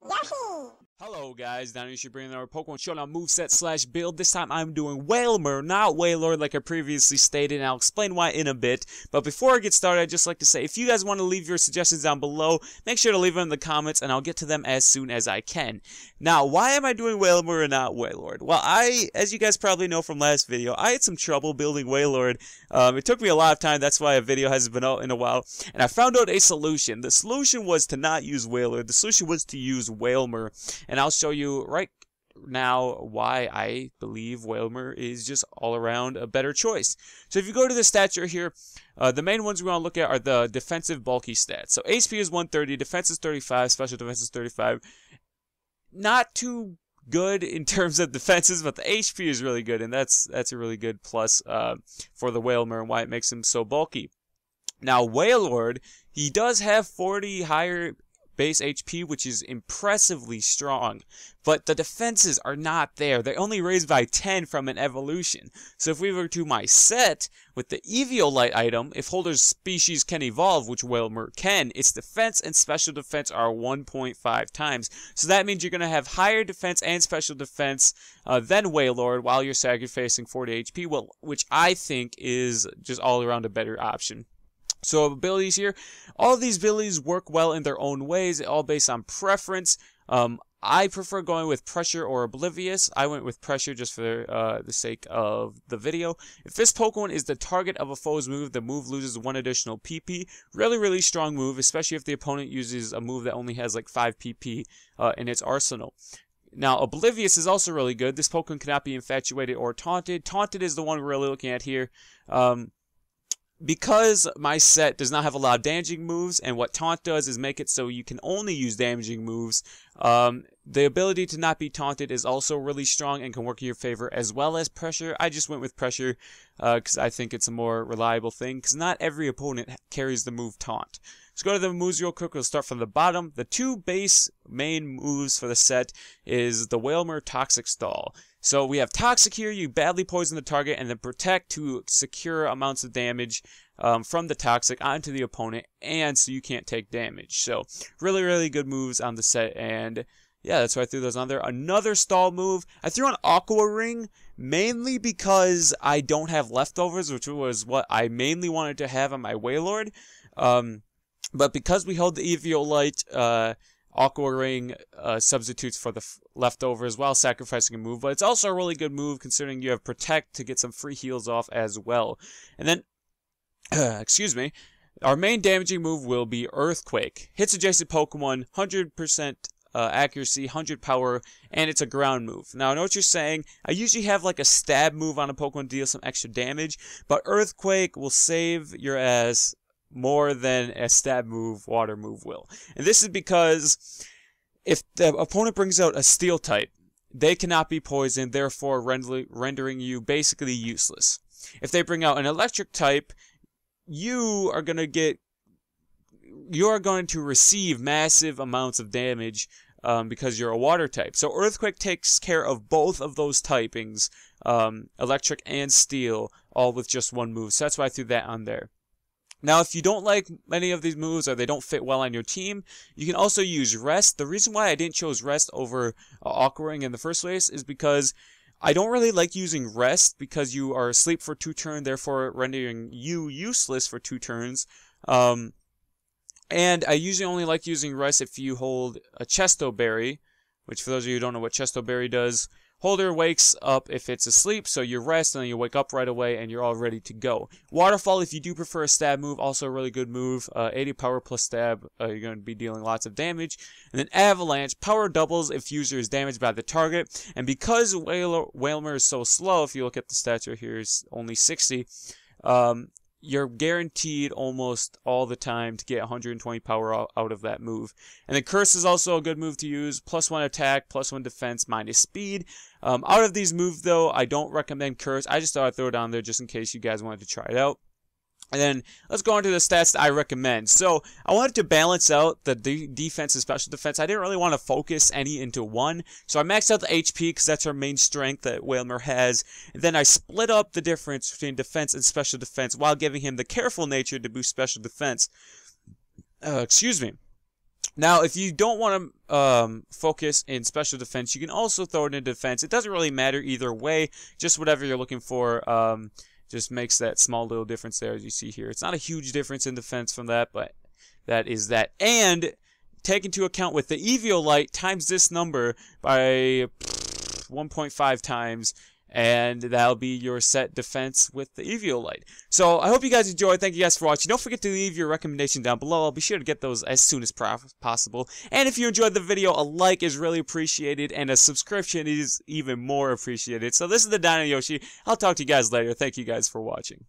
Yahoo! Hello guys, down here should bring another Pokemon Showdown moveset / build. This time I'm doing Wailmer, not Wailord like I previously stated, and I'll explain why in a bit. But before I get started, I'd just like to say, if you guys want to leave your suggestions down below, make sure to leave them in the comments, and I'll get to them as soon as I can. Now, why am I doing Wailmer and not Wailord? Well, as you guys probably know from last video, I had some trouble building Wailord. It took me a lot of time, that's why a video hasn't been out in a while, and I found out a solution. The solution was to not use Wailord, the solution was to use Wailmer. And I'll show you right now why I believe Wailmer is just all around a better choice. So if you go to the stats right here, the main ones we want to look at are the defensive bulky stats. So HP is 130, defense is 35, special defense is 35. Not too good in terms of defenses, but the HP is really good, and that's a really good plus for the Wailmer and why it makes him so bulky. Now Wailord, he does have 40 higher base HP, which is impressively strong, but the defenses are not there. They only raise by 10 from an evolution. So if we were to my set with the Eviolite item, if Holder's species can evolve, which Wailmer can, its defense and special defense are 1.5 times. So that means you're going to have higher defense and special defense than Wailord while you're sacrificing 40 HP, which I think is just all around a better option. So abilities here, all of these abilities work well in their own ways, all based on preference. I prefer going with Pressure or Oblivious. I went with Pressure just for the sake of the video. If this Pokemon is the target of a foe's move, the move loses 1 additional PP. Really strong move, especially if the opponent uses a move that only has like 5 PP in its arsenal. Now, Oblivious is also really good. This Pokemon cannot be infatuated or taunted. Taunted is the one we're really looking at here. Because my set does not have a lot of damaging moves, and what Taunt does is make it so you can only use damaging moves, the ability to not be taunted is also really strong and can work in your favor, as well as Pressure. I just went with Pressure because I think it's a more reliable thing, because not every opponent carries the move Taunt. Let's go to the moves real quick. We'll start from the bottom. The 2 base main moves for the set is the Wailmer Toxic Stall. So we have Toxic here, you badly poison the target, and then Protect to secure amounts of damage from the Toxic onto the opponent, and so you can't take damage. So really good moves on the set, and yeah, that's why I threw those on there. Another stall move, I threw an Aqua Ring, mainly because I don't have leftovers, which was what I mainly wanted to have on my Wailord. But because we held the Eviolite, Aqua Ring substitutes for the leftovers while sacrificing a move, but it's also a really good move considering you have Protect to get some free heals off as well. And then, excuse me, our main damaging move will be Earthquake. Hits adjacent Pokemon, 100% accuracy, 100 power, and it's a ground move. Now, I know what you're saying. I usually have like a stab move on a Pokemon to deal some extra damage, but Earthquake will save your ass more than a stab move, water move will. And this is because if the opponent brings out a steel type, they cannot be poisoned, therefore rendering you basically useless. If they bring out an electric type, you are going to receive massive amounts of damage because you're a water type. So Earthquake takes care of both of those typings, electric and steel, all with just one move. So that's why I threw that on there. Now, if you don't like many of these moves or they don't fit well on your team, you can also use Rest. The reason why I didn't choose Rest over Aqua Ring in the first place is because I don't really like using Rest because you are asleep for 2 turns, therefore rendering you useless for 2 turns. And I usually only like using Rest if you hold a Chesto Berry, which for those of you who don't know what Chesto Berry does, Holder wakes up if it's asleep, so you rest and then you wake up right away and you're all ready to go. Waterfall, if you do prefer a stab move, also a really good move. 80 power plus stab, you're going to be dealing lots of damage. And then Avalanche, power doubles if user is damaged by the target. And because Wailmer is so slow, if you look at the stats right here, it's only 60. You're guaranteed almost all the time to get 120 power out of that move. And then Curse is also a good move to use. +1 attack, +1 defense, minus speed. Out of these moves, though, I don't recommend Curse. I just thought I'd throw it on there just in case you guys wanted to try it out. And then let's go into the stats that I recommend. So I wanted to balance out the defense and special defense. I didn't really want to focus any into one. So I maxed out the HP because that's our main strength that Wailmer has. And then I split up the difference between defense and special defense while giving him the careful nature to boost special defense. Excuse me. Now, if you don't want to focus in special defense, you can also throw it in defense. It doesn't really matter either way. Just whatever you're looking for just makes that small little difference there, as you see here. It's not a huge difference in defense from that, but that is that. And take into account with the Eviolite times this number by 1.5 times, and that'll be your set defense with the Eviolite. So I hope you guys enjoyed. Thank you guys for watching. Don't forget to leave your recommendation down below. I'll be sure to get those as soon as possible. And if you enjoyed the video, a like is really appreciated, and a subscription is even more appreciated. So this is the Dino Yoshi. I'll talk to you guys later. Thank you guys for watching.